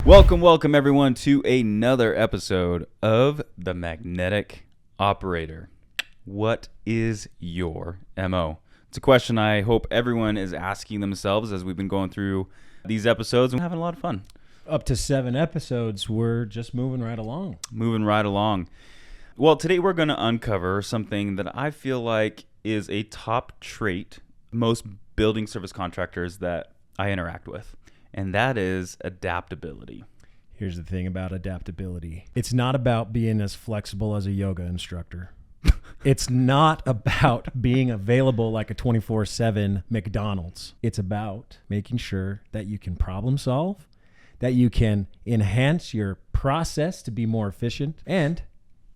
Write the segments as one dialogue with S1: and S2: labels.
S1: Welcome everyone to another episode of The Magnetic Operator. What is your MO? It's a question I hope everyone is asking themselves as we've been going through these episodes and having a lot of fun.
S2: Up to 7 episodes, we're just moving right along.
S1: Well, today we're going to uncover something that I feel like is a top trait most building service contractors that I interact with, and that is adaptability.
S2: Here's the thing about adaptability. It's not about being as flexible as a yoga instructor. It's not about being available like a 24/7 McDonald's. It's about making sure that you can problem solve, that you can enhance your process to be more efficient, and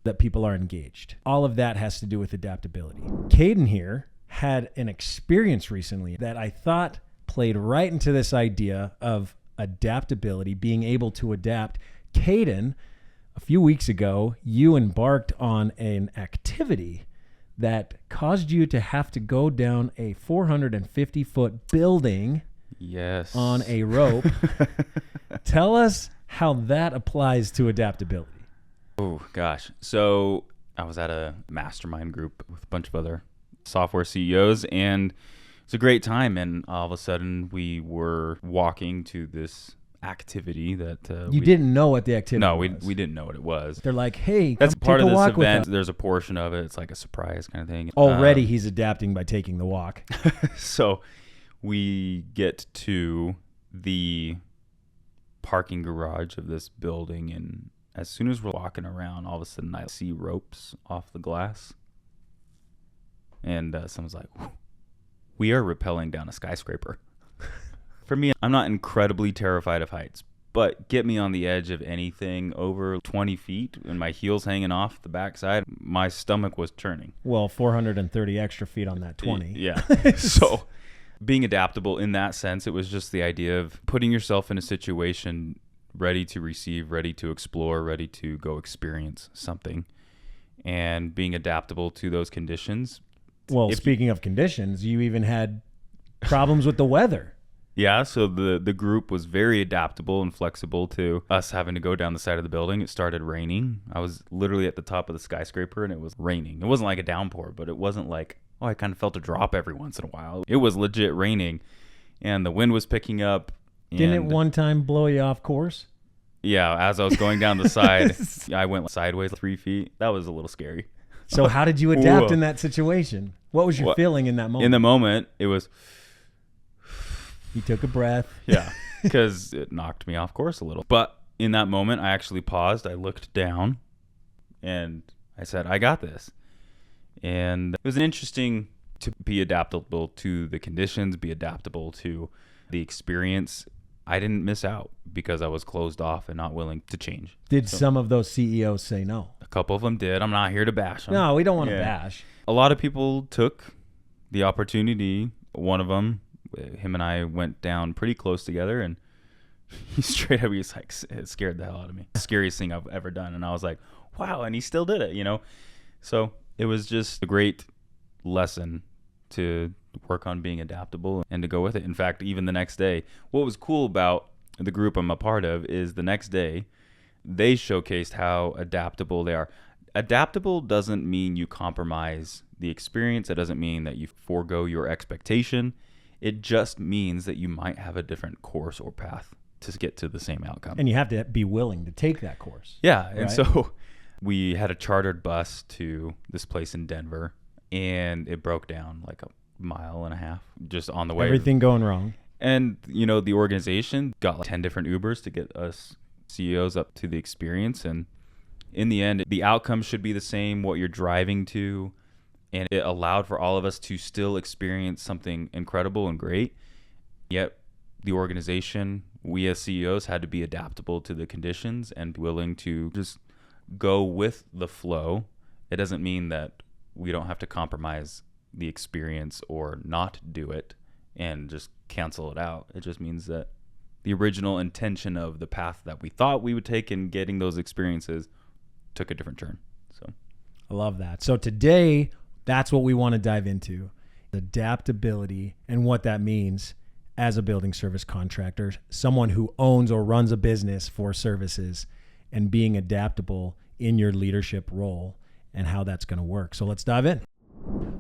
S2: that people are engaged. All of that has to do with adaptability. Caden here had an experience recently that I thought played right into this idea of adaptability, being able to adapt. Caden, a few weeks ago, you embarked on an activity that caused you to have to go down a 450-foot building on a rope. Tell us how that applies to adaptability.
S1: Oh, gosh. So I was at a mastermind group with a bunch of other software CEOs, and it's a great time. And all of a sudden, we were walking to this activity that
S2: you didn't know what the activity was.
S1: No, we didn't know what it was.
S2: They're like, hey,
S1: that's part of this event.
S2: Us.
S1: There's a portion of it. It's like a surprise kind of thing.
S2: Already he's adapting by taking the walk.
S1: So we get to the parking garage of this building, and as soon as we're walking around, all of a sudden I see ropes off the glass. And someone's like, we are rappelling down a skyscraper. For me, I'm not incredibly terrified of heights, but get me on the edge of anything over 20 feet and my heels hanging off the backside, my stomach was turning.
S2: Well, 430 extra feet on that 20.
S1: Yeah. So being adaptable in that sense, it was just the idea of putting yourself in a situation ready to receive, ready to explore, ready to go experience something, and being adaptable to those conditions.
S2: Well, speaking of conditions, you even had problems with the weather.
S1: Yeah, so the group was very adaptable and flexible to us having to go down the side of the building. It started raining. I was literally at the top of the skyscraper, and it was raining. It wasn't like a downpour, but it wasn't like, I kind of felt a drop every once in a while. It was legit raining, and the wind was picking up.
S2: Didn't it one time blow you off course?
S1: Yeah, as I was going down the side, I went sideways 3 feet. That was a little scary.
S2: So how did you adapt in that situation? What was your feeling in that moment?
S1: In the moment, it was...
S2: You took a breath.
S1: Yeah, because it knocked me off course a little. But in that moment, I actually paused. I looked down, and I said, I got this. And it was interesting to be adaptable to the conditions, be adaptable to the experience. I didn't miss out because I was closed off and not willing to change.
S2: Did some of those CEOs say no?
S1: A couple of them did. I'm not here to bash them.
S2: No, we don't want to bash.
S1: A lot of people took the opportunity. One of them, him and I went down pretty close together, and he straight up, he's like, it scared the hell out of me. Scariest thing I've ever done. And I was like, wow, and he still did it, So it was just a great lesson to work on being adaptable and to go with it. In fact, even the next day, what was cool about the group I'm a part of is the next day, they showcased how adaptable they are. Adaptable doesn't mean you compromise the experience. It doesn't mean that you forego your expectation. It just means that you might have a different course or path to get to the same outcome.
S2: And you have to be willing to take that course.
S1: Yeah. Right? And so we had a chartered bus to this place in Denver, and it broke down like a mile and a half just on the way.
S2: Everything going wrong.
S1: And, the organization got like 10 different Ubers to get us CEOs up to the experience. And in the end, the outcome should be the same, what you're driving to. And it allowed for all of us to still experience something incredible and great. Yet the organization, we as CEOs, had to be adaptable to the conditions and willing to just go with the flow. It doesn't mean that we don't have to compromise the experience or not do it and just cancel it out. It just means that the original intention of the path that we thought we would take in getting those experiences took a different turn. So
S2: I love that. So today, that's what we want to dive into, adaptability and what that means as a building service contractor, someone who owns or runs a business for services, and being adaptable in your leadership role and how that's going to work. So let's dive in.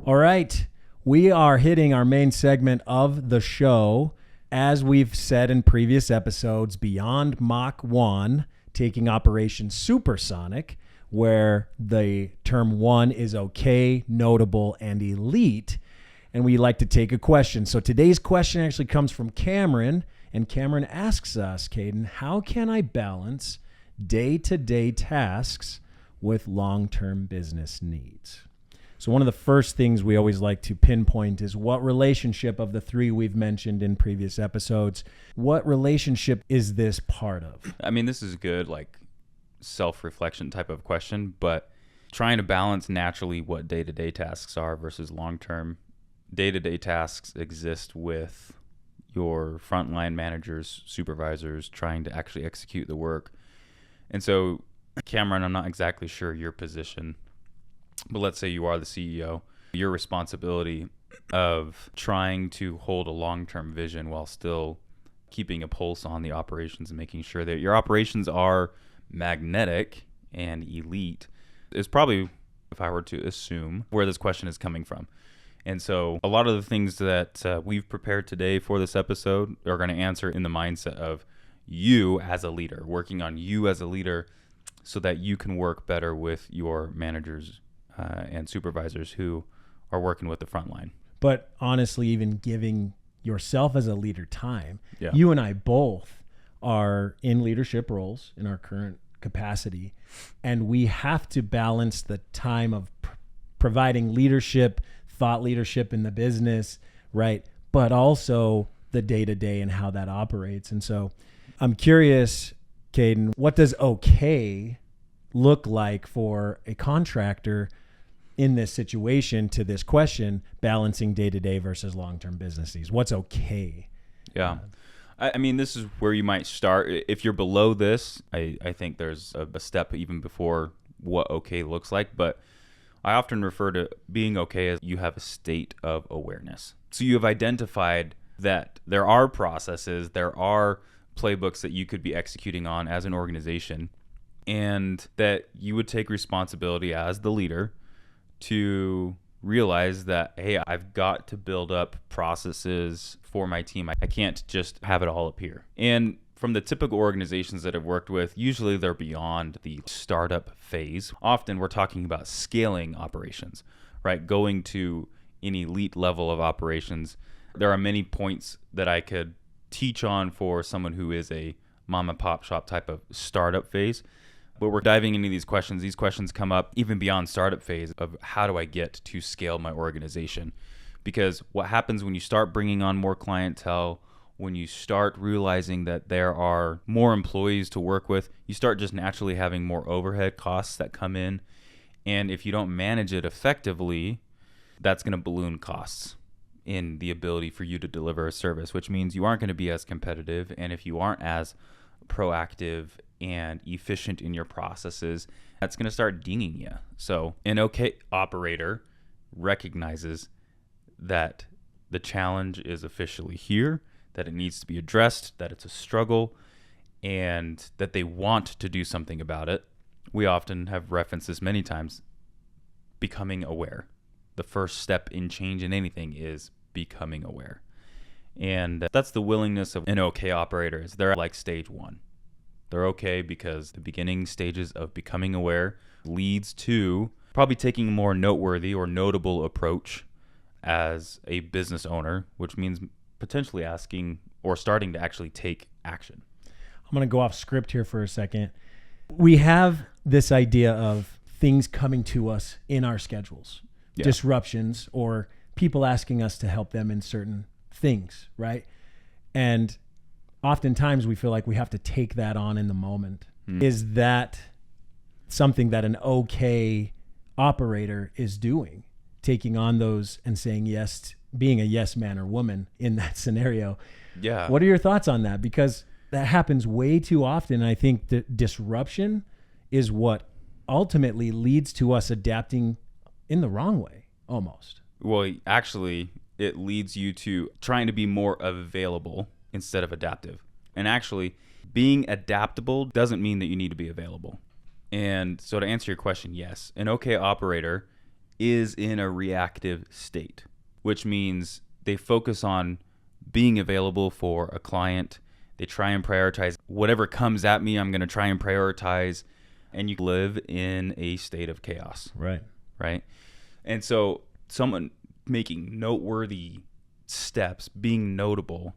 S2: All right. We are hitting our main segment of the show. As we've said in previous episodes, beyond Mach 1, taking Operation Supersonic, where the term 1 is okay, notable, and elite. And we like to take a question. So today's question actually comes from Cameron. And Cameron asks us, Caden, how can I balance day-to-day tasks with long-term business needs? So one of the first things we always like to pinpoint is what relationship of the three we've mentioned in previous episodes, what relationship is this part of?
S1: I mean, this is a good, like, self-reflection type of question, but trying to balance naturally what day-to-day tasks are versus long-term. Day-to-day tasks exist with your frontline managers, supervisors, trying to actually execute the work. And so, Cameron, I'm not exactly sure your position, but let's say you are the CEO. Your responsibility of trying to hold a long-term vision while still keeping a pulse on the operations and making sure that your operations are magnetic and elite is probably, if I were to assume, where this question is coming from. And so a lot of the things that we've prepared today for this episode are going to answer in the mindset of you as a leader, working on you as a leader so that you can work better with your managers and supervisors who are working with the front line.
S2: But honestly, even giving yourself as a leader time,
S1: Yeah.
S2: You and I both are in leadership roles in our current capacity, and we have to balance the time of providing leadership, thought leadership in the business, right? But also the day-to-day and how that operates. And so I'm curious, Caden, what does okay look like for a contractor in this situation to this question, balancing day-to-day versus long-term business needs? What's okay?
S1: Yeah. I mean, this is where you might start. If you're below this, I think there's a step even before what okay looks like. But I often refer to being okay as you have a state of awareness. So you have identified that there are processes, there are playbooks that you could be executing on as an organization, and that you would take responsibility as the leader to realize that, hey, I've got to build up processes for my team. I can't just have it all up here. And from the typical organizations that I've worked with, usually they're beyond the startup phase. Often we're talking about scaling operations, right? Going to an elite level of operations. There are many points that I could teach on for someone who is a mom and pop shop type of startup phase. But we're diving into these questions. These questions come up even beyond startup phase of how do I get to scale my organization? Because what happens when you start bringing on more clientele, when you start realizing that there are more employees to work with, you start just naturally having more overhead costs that come in. And if you don't manage it effectively, that's going to balloon costs in the ability for you to deliver a service, which means you aren't going to be as competitive. And if you aren't as proactive and efficient in your processes, that's going to start dinging you. So an okay operator recognizes that the challenge is officially here, that it needs to be addressed, that it's a struggle, and that they want to do something about it. We often have referenced this many times, becoming aware. The first step in change in anything is becoming aware. And that's the willingness of an okay operator. Is they're like stage one. They're okay because the beginning stages of becoming aware leads to probably taking a more noteworthy or notable approach as a business owner, which means potentially asking or starting to actually take action.
S2: I'm going to go off script here for a second. We have this idea of things coming to us in our schedules, disruptions, or people asking us to help them in certain things, right? And oftentimes we feel like we have to take that on in the moment. Is that something that an okay operator is doing? Taking on those and saying yes, being a yes man or woman in that scenario.
S1: Yeah.
S2: What are your thoughts on that? Because that happens way too often. I think that disruption is what ultimately leads to us adapting in the wrong way, almost.
S1: Well, actually, it leads you to trying to be more available instead of adaptive. And actually, being adaptable doesn't mean that you need to be available. And so to answer your question, yes, an okay operator is in a reactive state, which means they focus on being available for a client. They try and prioritize whatever comes at me, I'm going to try and prioritize. And you live in a state of chaos. Right. And so someone making noteworthy steps, being notable,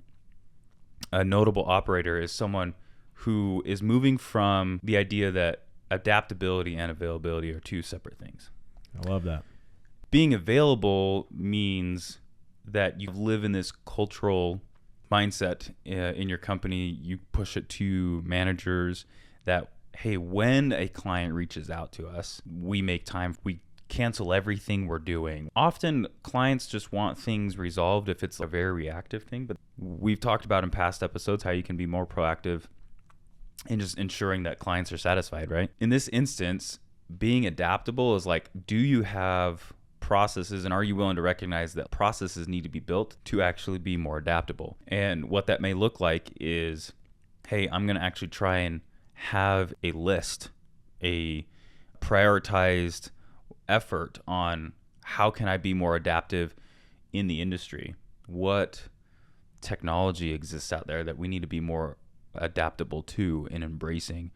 S1: a notable operator is someone who is moving from the idea that adaptability and availability are two separate things.
S2: I love that.
S1: Being available means that you live in this cultural mindset in your company. You push it to managers that, hey, when a client reaches out to us, we make time. We cancel everything we're doing. Often clients just want things resolved if it's a very reactive thing. But we've talked about in past episodes how you can be more proactive in just ensuring that clients are satisfied, right? In this instance, being adaptable is like, do you have processes and are you willing to recognize that processes need to be built to actually be more adaptable? And what that may look like is, hey, I'm going to actually try and have a list, a prioritized effort on how can I be more adaptive in the industry? What technology exists out there that we need to be more adaptable to and embracing?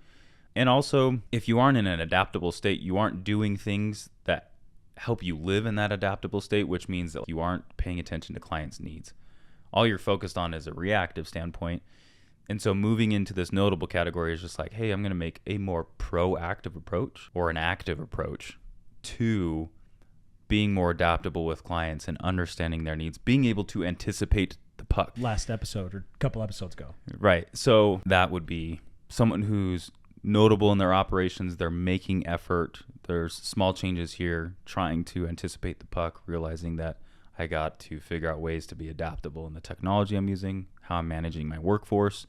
S1: And also, if you aren't in an adaptable state, you aren't doing things that help you live in that adaptable state, which means that you aren't paying attention to clients' needs. All you're focused on is a reactive standpoint. And so moving into this notable category is just like, hey, I'm going to make a more proactive approach or an active approach to being more adaptable with clients and understanding their needs, being able to anticipate the puck.
S2: Last episode or a couple episodes ago.
S1: Right. So that would be someone who's notable in their operations. They're making effort. There's small changes here, trying to anticipate the puck, realizing that I got to figure out ways to be adaptable in the technology I'm using, how I'm managing my workforce,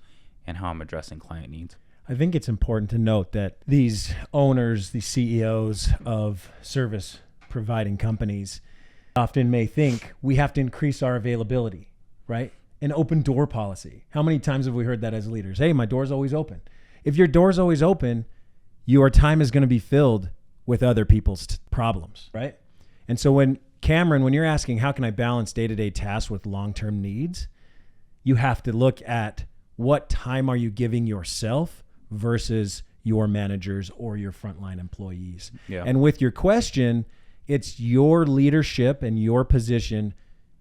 S1: and how I'm addressing client needs.
S2: I think it's important to note that these owners, these CEOs of service providing companies often may think we have to increase our availability, right? An open door policy. How many times have we heard that as leaders? Hey, my door's always open. If your door's always open, your time is going to be filled with other people's problems, right? And so when you're asking how can I balance day-to-day tasks with long-term needs, you have to look at what time are you giving yourself versus your managers or your frontline employees.
S1: Yeah.
S2: And with your question, it's your leadership and your position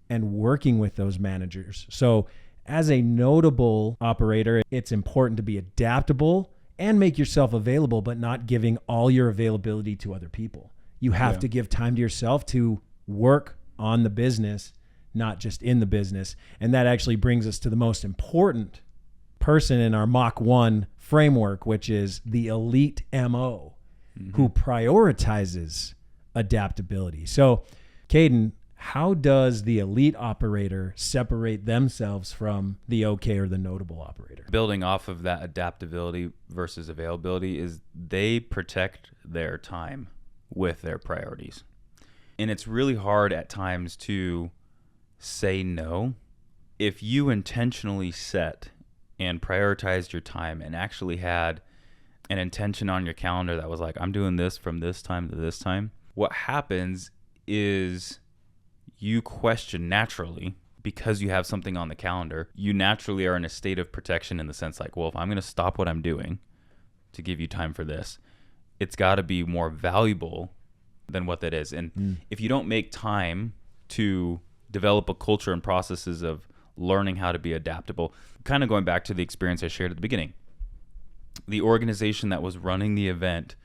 S2: and working with those managers. So as a notable operator, it's important to be adaptable and make yourself available, but not giving all your availability to other people. You have to give time to yourself to work on the business, not just in the business. And that actually brings us to the most important person in our Mach 1 framework, which is the elite MO, who prioritizes adaptability. So, Caden, how does the elite operator separate themselves from the okay or the notable operator?
S1: Building off of that adaptability versus availability is they protect their time with their priorities. And it's really hard at times to say no. If you intentionally set and prioritized your time and actually had an intention on your calendar that was like, I'm doing this from this time to this time, what happens is you question naturally, because you have something on the calendar, you naturally are in a state of protection in the sense like, well, if I'm going to stop what I'm doing to give you time for this, it's got to be more valuable than what that is. And if you don't make time to develop a culture and processes of learning how to be adaptable, kind of going back to the experience I shared at the beginning, the organization that was running the event,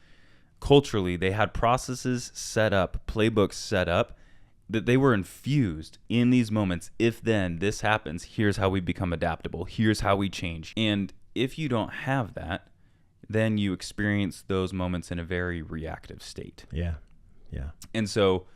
S1: culturally, they had processes set up, playbooks set up, that they were infused in these moments. If then this happens, here's how we become adaptable. Here's how we change. And if you don't have that, then you experience those moments in a very reactive state.
S2: Yeah.
S1: And so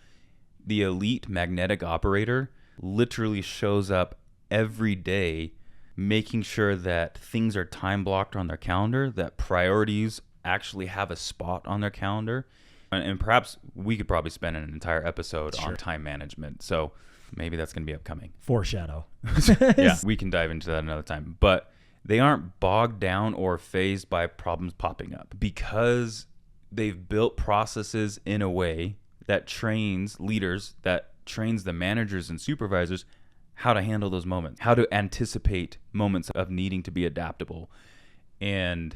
S1: the elite magnetic operator literally shows up every day making sure that things are time blocked on their calendar, that priorities actually have a spot on their calendar. And perhaps we could probably spend an entire episode on time management. So Maybe that's going to be upcoming.
S2: Foreshadow.
S1: Yeah, we can dive into that another time. But they aren't bogged down or fazed by problems popping up because they've built processes in a way that trains leaders, that trains the managers and supervisors how to handle those moments, how to anticipate moments of needing to be adaptable. And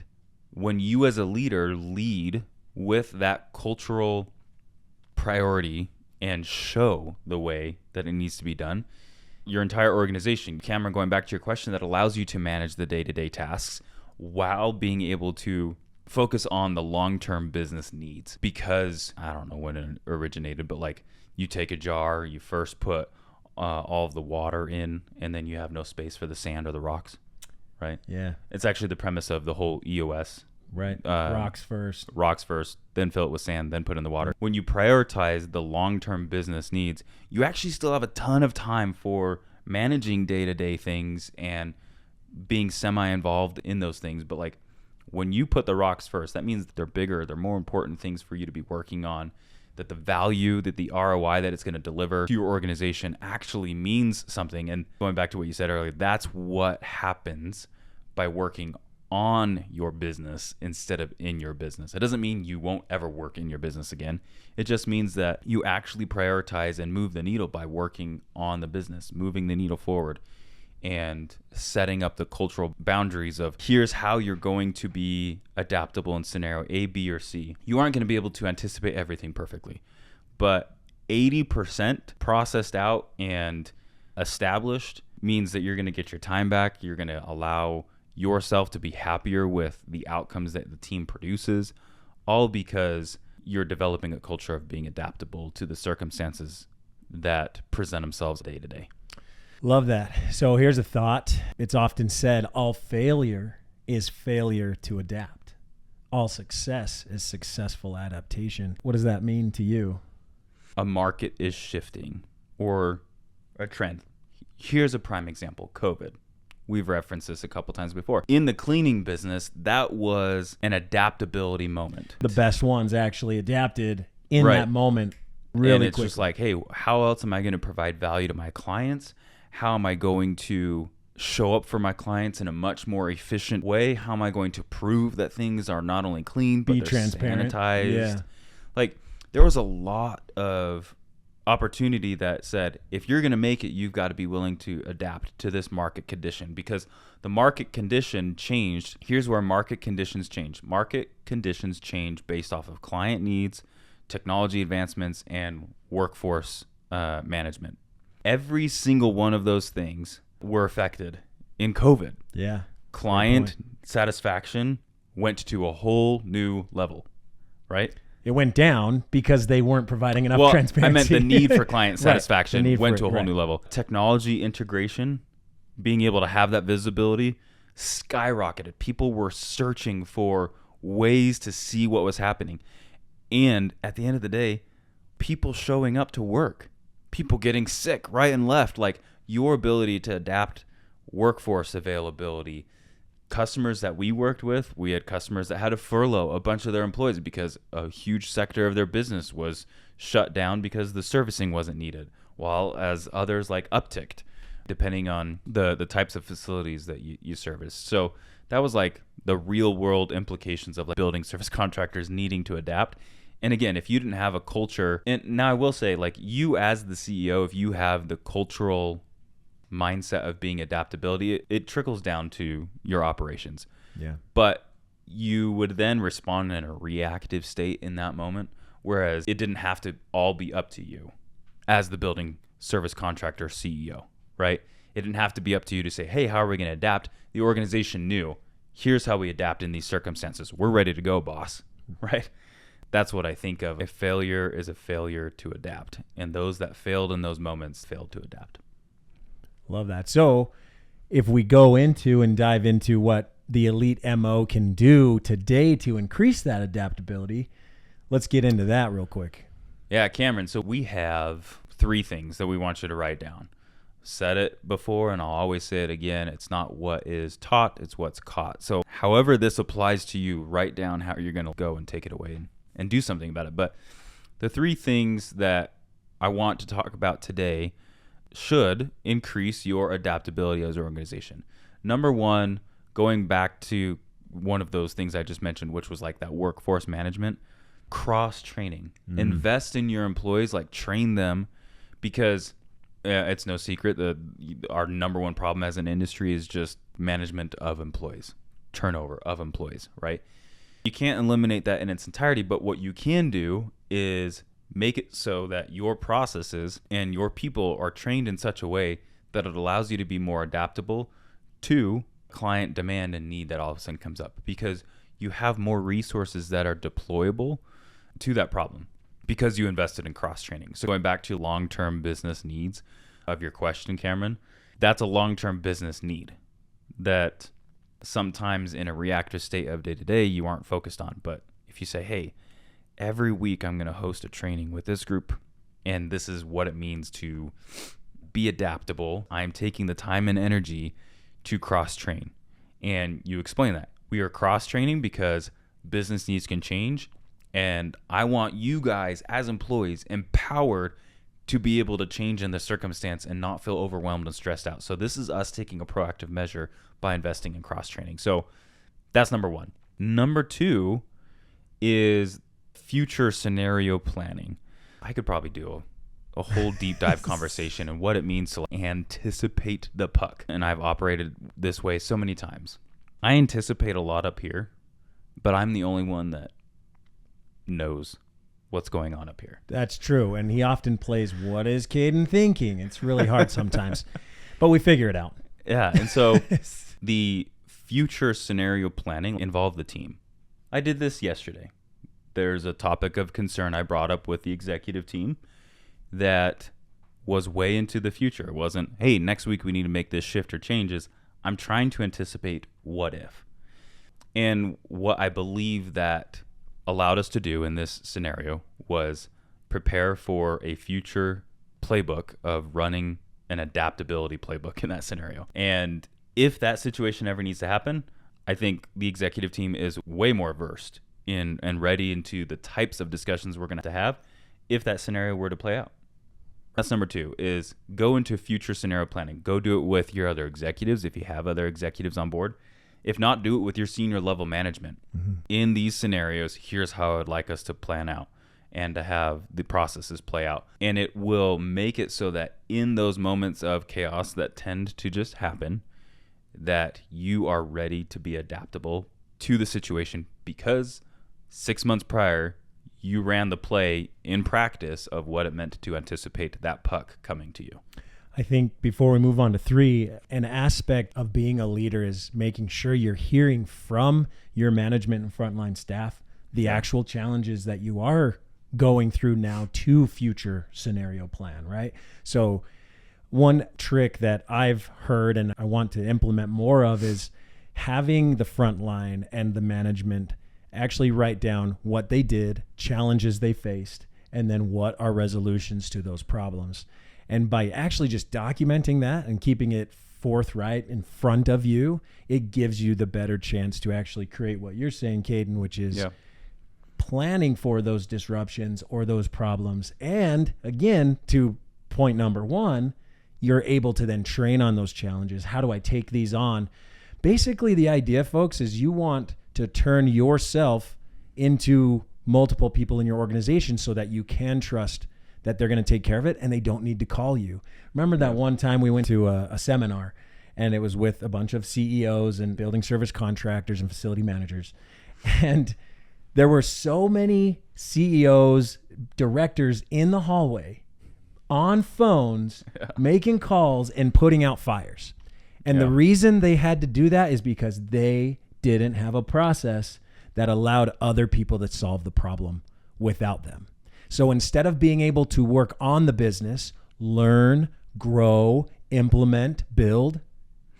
S1: when you as a leader lead with that cultural priority and show the way that it needs to be done, your entire organization, Cameron, going back to your question, that allows you to manage the day-to-day tasks while being able to focus on the long-term business needs. Because I don't know when it originated, but like you take a jar, you first put all of the water in, and then you have no space for the sand or the rocks, right?
S2: Yeah.
S1: It's actually the premise of the whole EOS.
S2: Right. Rocks first,
S1: then fill it with sand, then put in the water. When you prioritize the long-term business needs, you actually still have a ton of time for managing day-to-day things and being semi-involved in those things. But like when you put the rocks first, that means that they're bigger, they're more important things for you to be working on, that the value, that the ROI that it's going to deliver to your organization actually means something. And going back to what you said earlier, that's what happens by working on your business instead of in your business. It doesn't mean you won't ever work in your business again. It just means that you actually prioritize and move the needle by working on the business, moving the needle forward, and setting up the cultural boundaries of here's how you're going to be adaptable in scenario A, B, or C. You aren't going to be able to anticipate everything perfectly, but 80% processed out and established means that you're going to get your time back. You're going to allow yourself to be happier with the outcomes that the team produces, all because you're developing a culture of being adaptable to the circumstances that present themselves day to day.
S2: Love that. So here's a thought. It's often said, all failure is failure to adapt. All success is successful adaptation. What does that mean to you?
S1: A market is shifting or a trend. Here's a prime example, COVID. We've referenced this a couple times before. In the cleaning business, that was an adaptability moment.
S2: The best ones actually adapted in that moment really
S1: and it's
S2: quickly.
S1: Just like, hey, how else am I going to provide value to my clients? How am I going to show up for my clients in a much more efficient way? How am I going to prove that things are not only clean, but
S2: Be
S1: they're
S2: transparent.
S1: sanitized?
S2: Yeah.
S1: Like, there was a lot of opportunity that said, if you're going to make it, you've got to be willing to adapt to this market condition, because the market condition changed. Here's where market conditions change. Market conditions change based off of client needs, technology advancements, and workforce management. Every single one of those things were affected in COVID.
S2: Yeah.
S1: Client satisfaction went to a whole new level, right?
S2: It went down because they weren't providing enough transparency.
S1: I meant the need for client satisfaction went to a whole
S2: right.
S1: new level. Technology integration, being able to have that visibility, skyrocketed. People were searching for ways to see what was happening. And at the end of the day, people showing up to work, people getting sick right and left, like your ability to adapt workforce availability. Customers that we worked with, we had customers that had to furlough a bunch of their employees because a huge sector of their business was shut down because the servicing wasn't needed, while as others like upticked, depending on the types of facilities that you service. So that was like the real world implications of like building service contractors needing to adapt. And again, if you didn't have a culture, and now I will say, like, you as the CEO, if you have the cultural mindset of being adaptability, it trickles down to your operations.
S2: Yeah.
S1: But you would then respond in a reactive state in that moment, whereas it didn't have to all be up to you as the building service contractor CEO, right? It didn't have to be up to you to say, hey, how are we going to adapt? The organization knew, here's how we adapt in these circumstances. We're ready to go, boss, right? That's what I think of. A failure is a failure to adapt. And those that failed in those moments failed to adapt.
S2: Love that. So if we go into and dive into what the Elite MO can do today to increase that adaptability, let's get into that real quick.
S1: Yeah, Cameron, so we have 3 things that we want you to write down. Said it before, and I'll always say it again. It's not what is taught, it's what's caught. So however this applies to you, write down how you're going to go and take it away and do something about it. But the 3 things that I want to talk about today should increase your adaptability as an organization. Number one, going back to one of those things I just mentioned, which was like that workforce management, cross-training. Invest in your employees, like train them, because it's no secret that our number one problem as an industry is just management of employees, turnover of employees, right? You can't eliminate that in its entirety, but what you can do is make it so that your processes and your people are trained in such a way that it allows you to be more adaptable to client demand and need that all of a sudden comes up, because you have more resources that are deployable to that problem because you invested in cross-training. So going back to long-term business needs of your question, Cameron, that's a long-term business need that sometimes in a reactive state of day-to-day you aren't focused on. But if you say, hey, every week I'm going to host a training with this group, and this is what it means to be adaptable. I'm taking the time and energy to cross-train. And you explain that. We are cross-training because business needs can change, and I want you guys as employees empowered to be able to change in the circumstance and not feel overwhelmed and stressed out. So this is us taking a proactive measure by investing in cross-training. So that's number one. Number two is future scenario planning. I could probably do a whole deep dive conversation and what it means to anticipate the puck. And I've operated this way so many times. I anticipate a lot up here, but I'm the only one that knows what's going on up here.
S2: That's true. And he often plays, what is Caden thinking? It's really hard sometimes, but we figure it out.
S1: Yeah. And so the future scenario planning involved the team. I did this yesterday. There's a topic of concern I brought up with the executive team that was way into the future. It wasn't, hey, next week we need to make this shift or changes. I'm trying to anticipate what if. And what I believe that allowed us to do in this scenario was prepare for a future playbook of running an adaptability playbook in that scenario. And if that situation ever needs to happen, I think the executive team is way more versed in and ready into the types of discussions we're going to have if that scenario were to play out. That's number two, is go into future scenario planning. Go do it with your other executives if you have other executives on board. If not, do it with your senior level management. Mm-hmm. In these scenarios, here's how I'd like us to plan out and to have the processes play out. And it will make it so that in those moments of chaos that tend to just happen, that you are ready to be adaptable to the situation, because 6 months prior, you ran the play in practice of what it meant to anticipate that puck coming to you.
S2: I think before we move on to 3, an aspect of being a leader is making sure you're hearing from your management and frontline staff the actual challenges that you are going through now to future scenario plan, right? So one trick that I've heard and I want to implement more of is having the frontline and the management actually write down what they did, challenges they faced, and then what are resolutions to those problems. And by actually just documenting that and keeping it forthright in front of you, it gives you the better chance to actually create what you're saying, Caden, which is planning for those disruptions or those problems. And again, to point number 1, you're able to then train on those challenges. How do I take these on? Basically, the idea, folks, is you want to turn yourself into multiple people in your organization so that you can trust that they're going to take care of it and they don't need to call you. Remember that one time we went to a seminar and it was with a bunch of CEOs and building service contractors and facility managers. And there were so many CEOs, directors in the hallway on phones, making calls and putting out fires. And the reason they had to do that is because they didn't have a process that allowed other people to solve the problem without them. So instead of being able to work on the business, learn, grow, implement, build,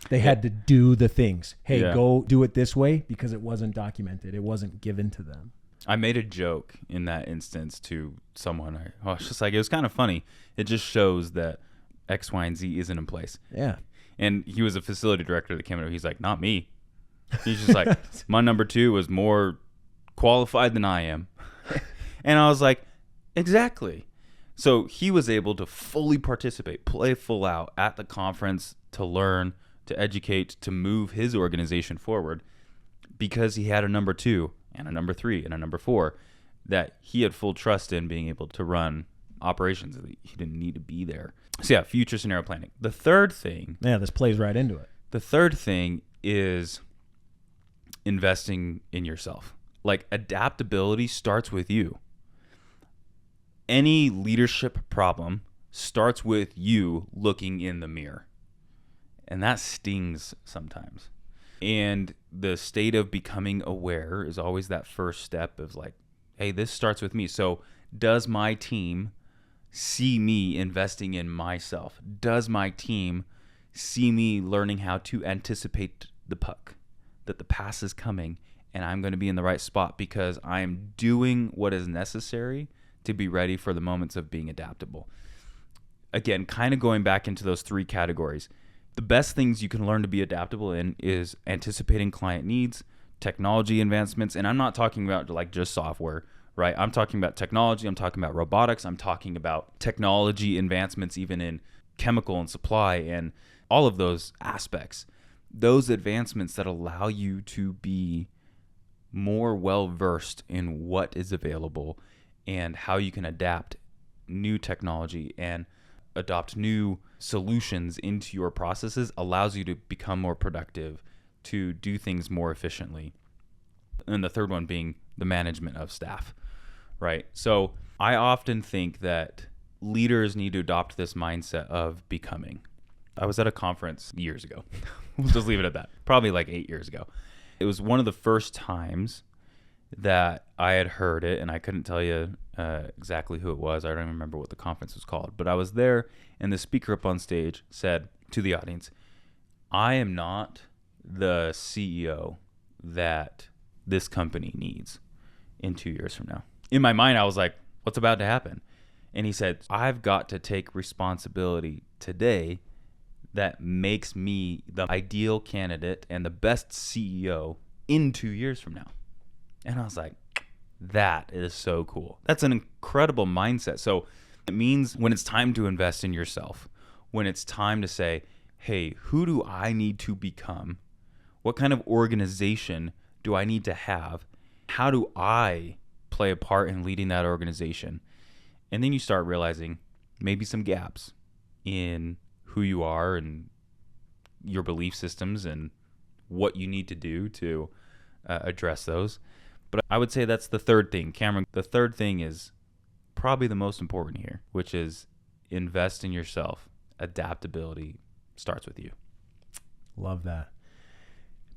S2: they had to do the things. Hey, go do it this way, because it wasn't documented. It wasn't given to them.
S1: I made a joke in that instance to someone. I was just like, it was kind of funny. It just shows that X, Y, and Z isn't in place.
S2: Yeah.
S1: And he was a facility director that came in. He's like, not me. He's just like, my number 2 was more qualified than I am. And I was like, exactly. So he was able to fully participate, play full out at the conference, to learn, to educate, to move his organization forward, because he had a number 2 and a number 3 and a number 4 that he had full trust in being able to run operations. He didn't need to be there. So yeah, future scenario planning. The third thing.
S2: Yeah, this plays right into it.
S1: The third thing is investing in yourself. Like, adaptability starts with you. Any leadership problem starts with you looking in the mirror. And that stings sometimes. And the state of becoming aware is always that first step of like, hey, this starts with me. So does my team see me investing in myself? Does my team see me learning how to anticipate the puck, that the pass is coming and I'm going to be in the right spot because I'm doing what is necessary to be ready for the moments of being adaptable? Again, kind of going back into those 3 categories. The best things you can learn to be adaptable in is anticipating client needs, technology advancements, and I'm not talking about like just software, right? I'm talking about technology, I'm talking about robotics, I'm talking about technology advancements even in chemical and supply and all of those aspects. Those advancements that allow you to be more well-versed in what is available and how you can adapt new technology and adopt new solutions into your processes allows you to become more productive, to do things more efficiently. And the third one being the management of staff, right? So I often think that leaders need to adopt this mindset of becoming. I was at a conference years ago. We'll just leave it at that. Probably like 8 years ago. It was one of the first times that I had heard it, and I couldn't tell you exactly who it was. I don't even remember what the conference was called. But I was there, and the speaker up on stage said to the audience, I am not the CEO that this company needs in 2 years from now. In my mind, I was like, what's about to happen? And he said, I've got to take responsibility today that makes me the ideal candidate and the best CEO in 2 years from now. And I was like, that is so cool. That's an incredible mindset. So it means when it's time to invest in yourself, when it's time to say, hey, who do I need to become? What kind of organization do I need to have? How do I play a part in leading that organization? And then you start realizing maybe some gaps in who you are and your belief systems and what you need to do to address those. But I would say that's the third thing. Cameron, the third thing is probably the most important here, which is invest in yourself. Adaptability starts with you.
S2: Love that.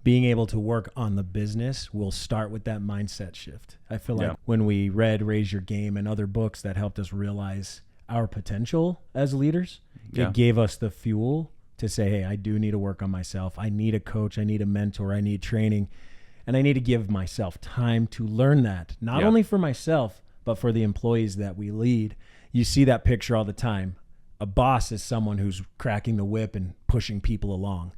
S2: Being able to work on the business will start with that mindset shift. I feel like when we read Raise Your Game and other books that helped us realize our potential as leaders, it gave us the fuel to say, hey, I do need to work on myself. I need a coach. I need a mentor. I need training. And I need to give myself time to learn that, not only for myself, but for the employees that we lead. You see that picture all the time. A boss is someone who's cracking the whip and pushing people along.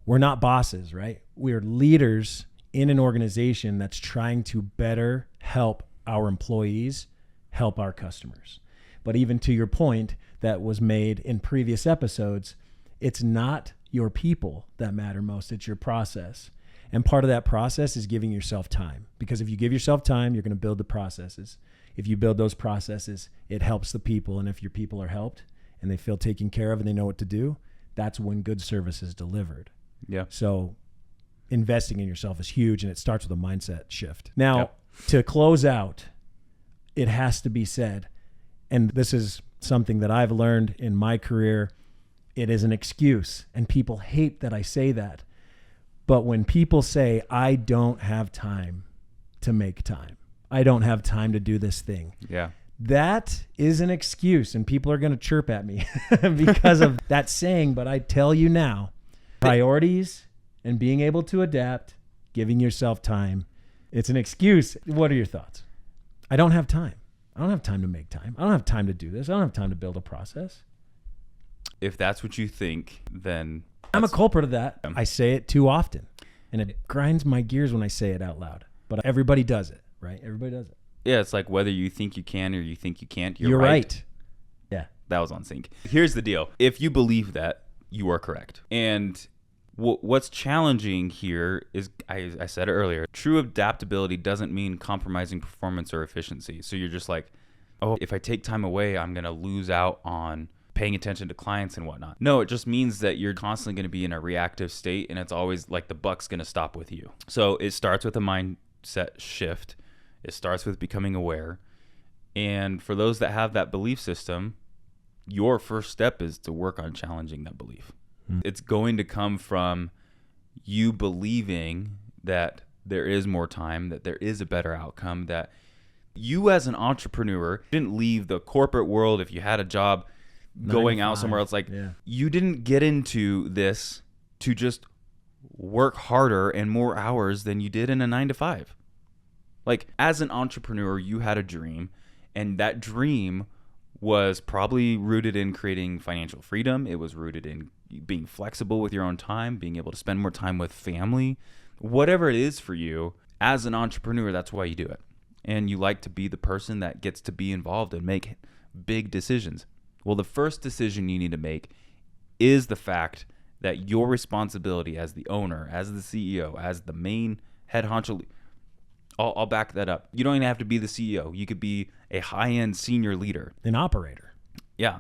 S2: We're not bosses, right? We're leaders in an organization that's trying to better help our employees, help our customers. But even to your point that was made in previous episodes, it's not your people that matter most, it's your process. And part of that process is giving yourself time. Because if you give yourself time, you're going to build the processes. If you build those processes, it helps the people. And if your people are helped and they feel taken care of and they know what to do, that's when good service is delivered.
S1: Yeah.
S2: So investing in yourself is huge, and it starts with a mindset shift. Now, to close out, it has to be said, and this is something that I've learned in my career, it is an excuse, and people hate that I say that. But when people say, I don't have time to make time, I don't have time to do this thing.
S1: Yeah.
S2: That is an excuse, and people are going to chirp at me because of that saying. But I tell you now, priorities and being able to adapt, giving yourself time, it's an excuse. What are your thoughts? I don't have time. I don't have time to make time. I don't have time to do this. I don't have time to build a process.
S1: If that's what you think, then
S2: I'm a culprit of that. I say it too often, and it grinds my gears when I say it out loud. But everybody does it, right? Everybody does it.
S1: Yeah, it's like whether you think you can or you think you can't,
S2: you're right.
S1: That was on sync. Here's the deal. If you believe that, you are correct. And what's challenging here is, I said it earlier, true adaptability doesn't mean compromising performance or efficiency. So you're just like, oh, if I take time away, I'm going to lose out on paying attention to clients and whatnot. No, it just means that you're constantly going to be in a reactive state, and it's always like the buck's going to stop with you. So it starts with a mindset shift. It starts with becoming aware. And for those that have that belief system, your first step is to work on challenging that belief. It's going to come from you believing that there is more time, that there is a better outcome, that you as an entrepreneur didn't leave the corporate world if you had a job going out somewhere else. Like, you didn't get into this to just work harder and more hours than you did in a 9-to-5. Like, as an entrepreneur, you had a dream, and that dream was probably rooted in creating financial freedom. It was rooted in being flexible with your own time, being able to spend more time with family. Whatever it is for you, as an entrepreneur, that's why you do it. And you like to be the person that gets to be involved and make big decisions. Well, the first decision you need to make is the fact that your responsibility as the owner, as the CEO, as the main head honcho, I'll back that up. You don't even have to be the CEO. You could be a high-end senior leader.
S2: An operator.
S1: Yeah.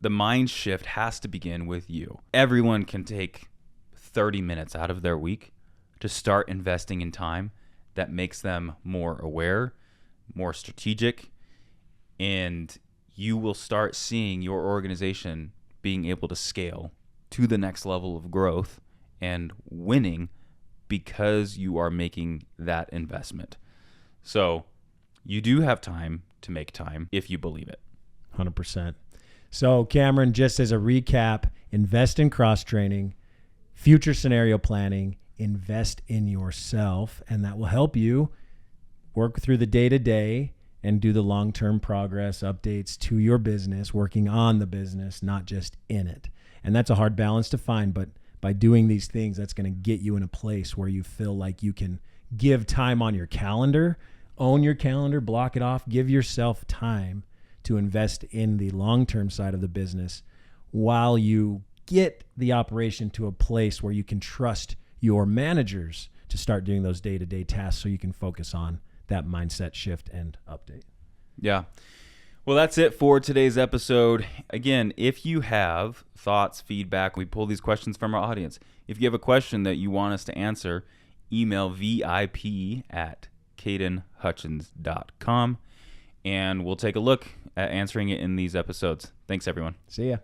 S1: The mind shift has to begin with you. Everyone can take 30 minutes out of their week to start investing in time that makes them more aware, more strategic, and you will start seeing your organization being able to scale to the next level of growth and winning because you are making that investment. So you do have time to make time if you believe it.
S2: 100%. So Cameron, just as a recap, invest in cross-training, future scenario planning, invest in yourself, and that will help you work through the day-to-day and do the long-term progress updates to your business, working on the business, not just in it. And that's a hard balance to find, but by doing these things, that's going to get you in a place where you feel like you can give time on your calendar, own your calendar, block it off, give yourself time to invest in the long-term side of the business while you get the operation to a place where you can trust your managers to start doing those day-to-day tasks so you can focus on that mindset shift and update.
S1: Yeah. Well, that's it for today's episode. Again, if you have thoughts, feedback, we pull these questions from our audience. If you have a question that you want us to answer, email vip@cadenhutchens.com, and we'll take a look at answering it in these episodes. Thanks, everyone.
S2: See ya.